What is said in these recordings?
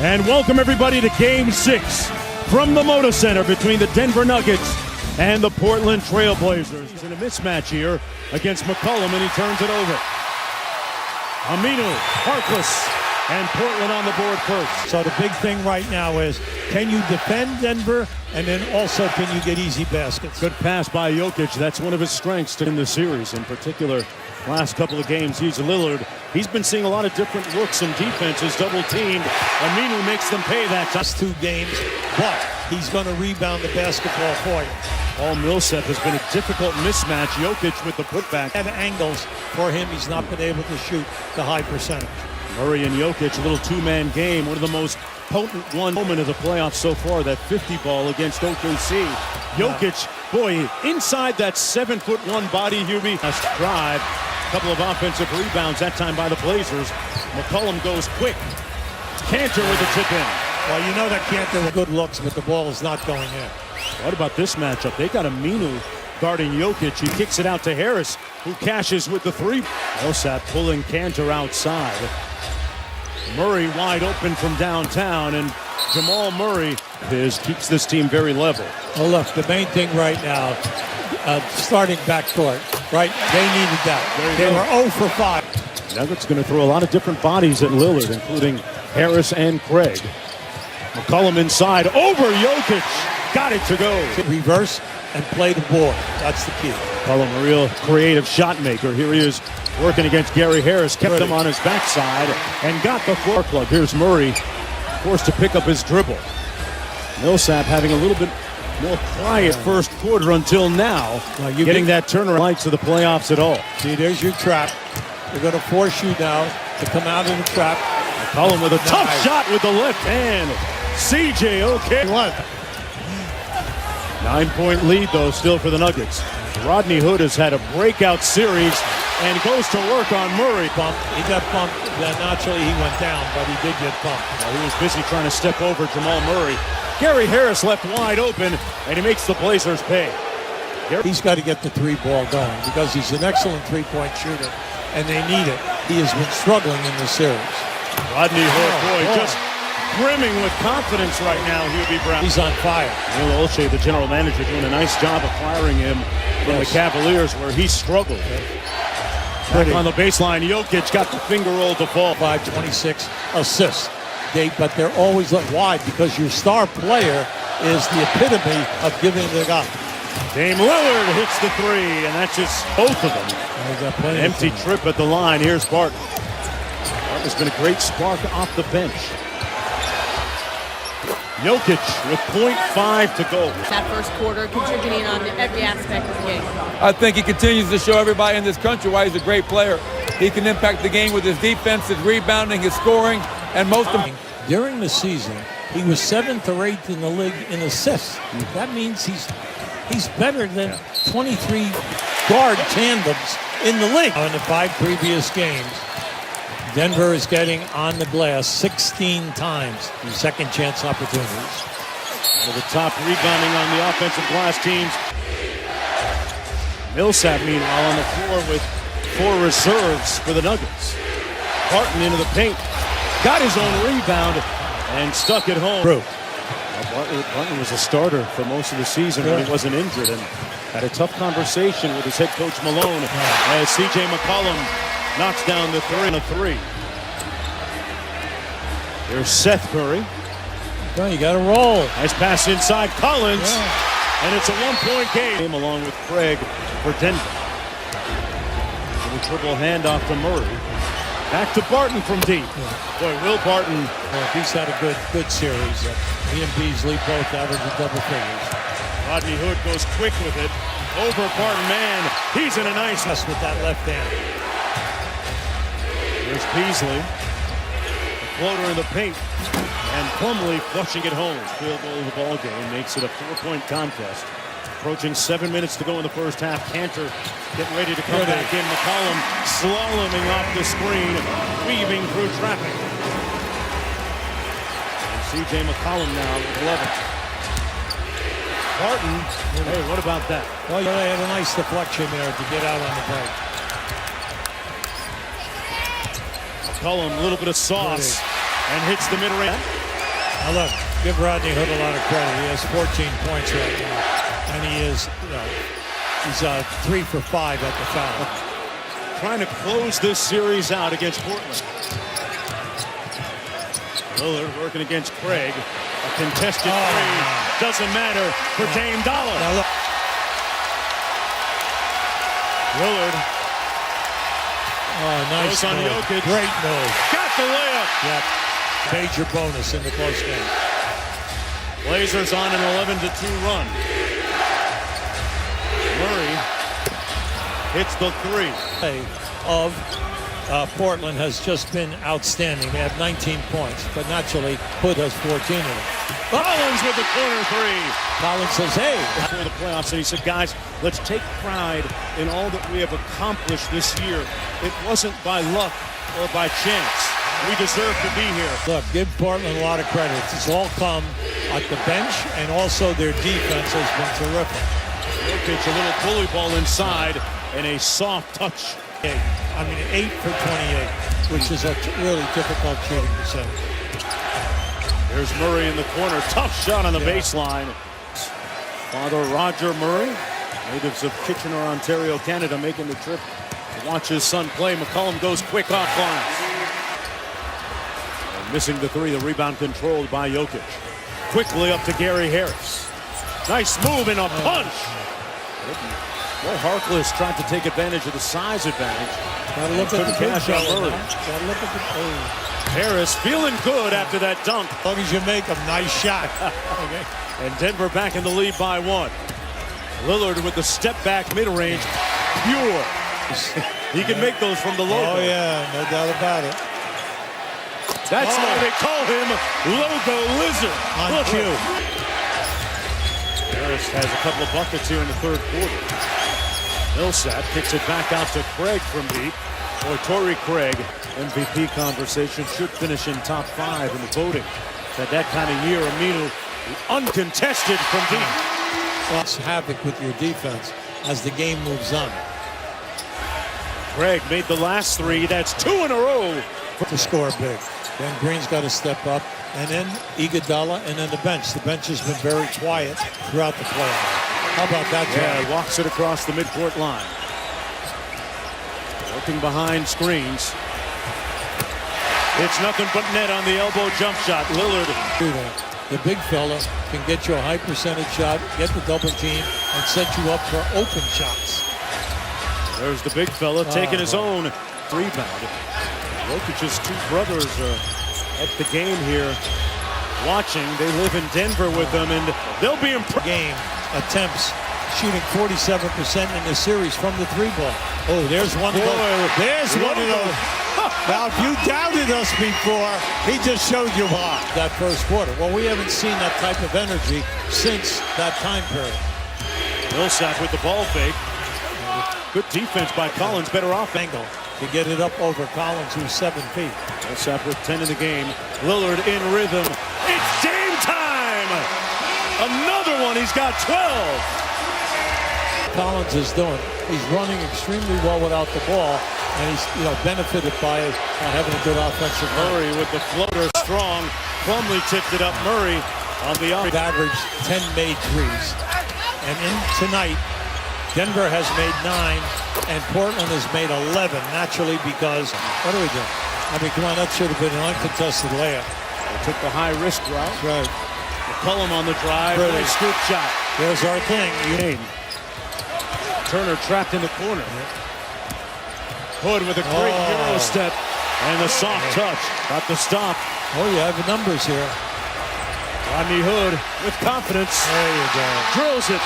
And welcome everybody to Game 6 from the Moda Center between the Denver Nuggets and the Portland Trailblazers. He's in a mismatch here against McCollum, and he turns it over. Aminu, Harkless, and Portland on the board first. So the big thing right now is, can you defend Denver, and then also can you get easy baskets? Good pass by Jokic. That's one of his strengths in the series. In particular, last couple of games, Lillard. He's been seeing a lot of different looks and defenses, double-teamed. Aminu makes them pay that time. Last 2 games, but he's going to rebound the basketball for you. Paul Millsap has been a difficult mismatch. Jokic with the putback. And angles for him, he's not been able to shoot the high percentage. Murray and Jokic, a little two-man game. One of the most potent one moment of the playoffs so far, that 50 ball against OKC. Jokic, boy, inside that 7'1" body, Hubie. Last drive, a couple of offensive rebounds, that time by the Blazers. McCollum goes quick. Cantor with the tip in. Well, you know that Cantor with good looks, but the ball is not going in. What about this matchup? They got Aminu guarding Jokic. He kicks it out to Harris, who cashes with the 3. Millsap pulling Cantor outside. Murray wide open from downtown, and Jamal Murray keeps this team very level. Well, look, the main thing right now, starting backcourt, right? They needed that. They were 0 for 5. Nuggets going to throw a lot of different bodies at Lillard, including Harris and Craig. McCollum inside, over Jokic. Got it to go. Reverse and play the board. That's the key. McCollum, a real creative shot maker. Here he is working against Gary Harris. Kept him on his backside and got the floor plug. Here's Murray, forced to pick up his dribble. Millsap having a little bit more quiet first quarter until now. Getting that turnaround lights of the playoffs at all. See, there's your trap. They're going to force you now to come out of the trap. McCollum with a tough shot with the left hand. CJ, okay. 9-point lead, though, still for the Nuggets. Rodney Hood has had a breakout series and goes to work on Murray. He got bumped. Naturally, he went down, but he did get bumped. Well, he was busy trying to step over Jamal Murray. Gary Harris left wide open, and he makes the Blazers pay. He's got to get the 3-ball going because he's an excellent 3-point shooter, and they need it. He has been struggling in the series. Rodney Hood, boy, just brimming with confidence right now, Hubie Brown. He's on fire. Neil Olshey, the general manager, doing a nice job acquiring him from the Cavaliers, where he struggled. Back on the baseline, Jokic got the finger roll to fall. 5-26 assists. But they're always wide because your star player is the epitome of giving it up. Dame Lillard hits the 3, and that's just both of them. An empty trip at the line. Here's Barton. Barton has been a great spark off the bench. Jokic with .5 to go. That first quarter, contributing on every aspect of the game. I think he continues to show everybody in this country why he's a great player. He can impact the game with his defense, his rebounding, his scoring, and most of them. During the season, he was 7th or 8th in the league in assists. That means he's better than 23 guard tandems in the league. In the 5 previous games, Denver is getting on the glass 16 times in second chance opportunities. One of the top rebounding on the offensive glass teams. Millsap, meanwhile, on the floor with 4 reserves for the Nuggets. Barton into the paint. Got his own rebound and stuck it home. Barton was a starter for most of the season when he wasn't injured, and had a tough conversation with his head coach Malone as CJ McCollum knocks down the 3. There's Seth Curry. No, you got to roll. Nice pass inside Collins, and it's a 1-point game along with Craig for Denver. And a triple handoff to Murray. Back to Barton from deep. Boy, Will Barton. He's had a good series. He and Beasley both averaging double figures. Rodney Hood goes quick with it. Over Barton, man. He's in a nice mess with that left hand. There's Beasley. The floater in the paint. And Plumlee flushing it home. Field goal of the ball game makes it a 4-point contest. Approaching 7 minutes to go in the first half. Cantor getting ready to come back in. McCollum slaloming off the screen, weaving through traffic. And C.J. McCollum now with 11. Barton, hey, what about that? Well, they had a nice deflection there to get out on the break. McCollum, a little bit of sauce, and hits the mid-range. Now look, give Rodney Hood a lot of credit. He has 14 points right now, and he is, he's 3 for 5 at the foul. Trying to close this series out against Portland. Lillard working against Craig. A contested three. Doesn't matter for Dame Dollar. Now look. Lillard Nice goes on move. Jokic. Great move. Got the layup. Yep. Major bonus in the close game. Blazers on an 11-2 run. Murray hits the three. Of Portland has just been outstanding. They have 19 points, but naturally Hood has 14 of them. Collins with the corner three. Collins says, hey. Before the playoffs, and he said, guys, let's take pride in all that we have accomplished this year. It wasn't by luck or by chance. We deserve to be here. Look, give Portland a lot of credit. It's all come at the bench, and also their defense has been terrific. Jokic, a little bully ball inside, and a soft touch. 8 for 28, which is a really difficult shooting percentage. There's Murray in the corner. Tough shot on the baseline. Father Roger Murray, natives of Kitchener, Ontario, Canada, making the trip to watch his son play. McCollum goes quick off Barnes. Missing the three. The rebound controlled by Jokic. Quickly up to Gary Harris. Nice move and a punch. Well, Harkless tried to take advantage of the size advantage. Gotta look at the big Cash out fella. Murray. Gotta look at the Harris feeling good after that dunk. As long as you make them, nice shot. Okay. And Denver back in the lead by 1. Lillard with the step back mid-range. Pure. He can make those from the logo. Oh, yeah, no doubt about it. That's why they call him Logo Lizard. On Look. cue. Harris has a couple of buckets here in the third quarter. Millsap kicks it back out to Craig from deep. Or Torrey Craig, MVP conversation, should finish in top 5 in the voting. Had that kind of year. Aminu uncontested from deep. It's havoc with your defense as the game moves on. Craig made the last 3. That's 2 in a row. To score big. Then Green's got to step up. And then Iguodala, and then the bench. The bench has been very quiet throughout the playoffs. How about that, John? Yeah, walks it across the midcourt line. Working behind screens. It's nothing but net on the elbow jump shot. Lillard. The big fella can get you a high percentage shot, get the double team, and set you up for open shots. There's the big fella taking his own rebound. Jokic's 2 brothers are at the game here watching. They live in Denver with them, and they'll be impressed. Game attempts, shooting 47% in the series from the 3-ball. Oh, there's one of those. There's one of those. Now, if you doubted us before, he just showed you why. That first quarter. Well, we haven't seen that type of energy since that time period. Millsap with the ball fake. Good defense by Collins. Better off Angle to get it up over Collins, who's 7 feet. Millsap with 10 in the game. Lillard in rhythm. It's Dame time! Another one. He's got 12. Collins is doing. He's running extremely well without the ball, and he's benefited by having a good offensive line. Murray with the floater strong. Plumlee tipped it up. Murray on the arm. Averaged 10 made threes, and in tonight, Denver has made 9, and Portland has made 11. Naturally, because what are we doing? I mean, come on, that should have been an uncontested layup. They took the high risk route. That's right. McCollum on the drive. Pretty. Nice scoop shot. There's our thing. Turner trapped in the corner. Hood with a great Euro step and the soft touch. Got the stop. Oh, you have the numbers here. Rodney Hood with confidence. There you go. Drills it.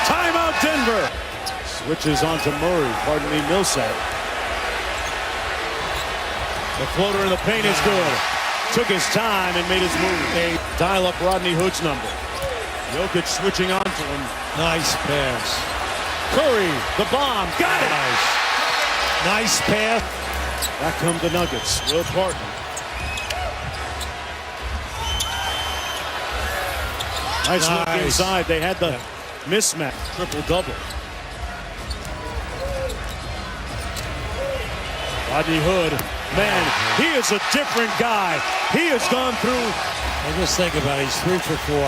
Timeout Denver. Switches on to Murray. Pardon me, Millsap. The floater in the paint is good. Took his time and made his move. They dial up Rodney Hood's number. Jokic switching on to him. Nice pass. Curry, the bomb. Got it. Nice pass. Back come the Nuggets. Will Barton. Nice look inside. They had the mismatch. Triple-double. Rodney Hood Man, he is a different guy. He has gone through. And just think about it. He's 3 for 4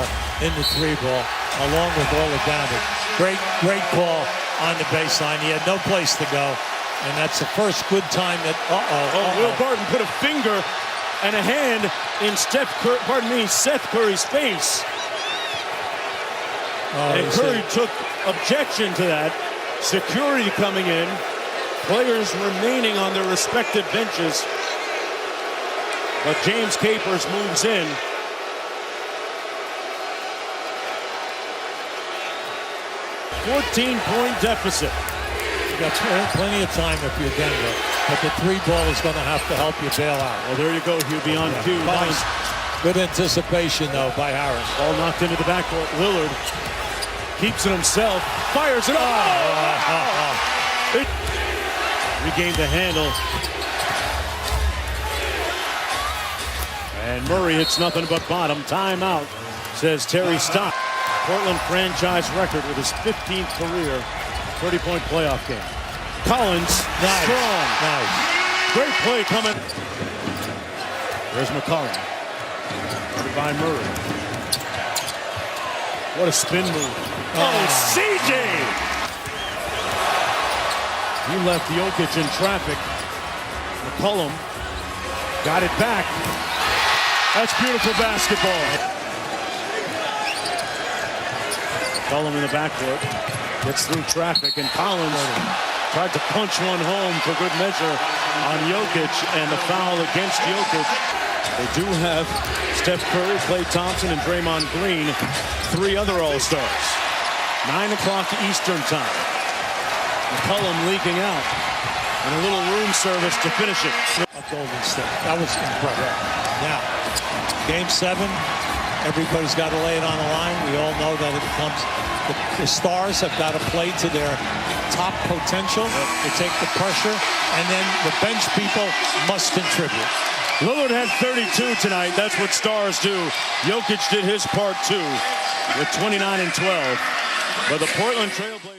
in the 3-ball, along with all the damage. Great call on the baseline. He had no place to go. And that's the first good time that, Will Barton put a finger and a hand in Seth Curry's face. And Curry took objection to that. Security coming in. Players remaining on their respective benches. But James Capers moves in. 14-point deficit. You got plenty of time if you're Denver, but the 3-ball is going to have to help you bail out. Well, there you go. He'll be on cue. Nice. Good anticipation, though, by Harris. Ball knocked into the backcourt. Lillard keeps it himself. Fires it up. Regained the handle. And Murray hits nothing but bottom. Timeout, says Terry Stotts. Portland franchise record with his 15th career 30-point playoff game. Collins, strong. Nice. Great play coming. There's McCollum. Covered by Murray. What a spin move. Oh, CJ! He left Jokic in traffic. McCollum got it back. That's beautiful basketball. McCollum in the backcourt. Gets through traffic, and Collins tried to punch one home for good measure on Jokic, and the foul against Jokic. They do have Steph Curry, Klay Thompson, and Draymond Green, 3 other All-Stars. 9 o'clock Eastern time. McCollum leaking out, and a little room service to finish it. Golden State. That was incredible. Now, Game 7, everybody's got to lay it on the line. We all know that it comes. The stars have got to play to their top potential to take the pressure, and then the bench people must contribute. Lillard had 32 tonight. That's what stars do. Jokic did his part too with 29 and 12. But the Portland Trail Blazers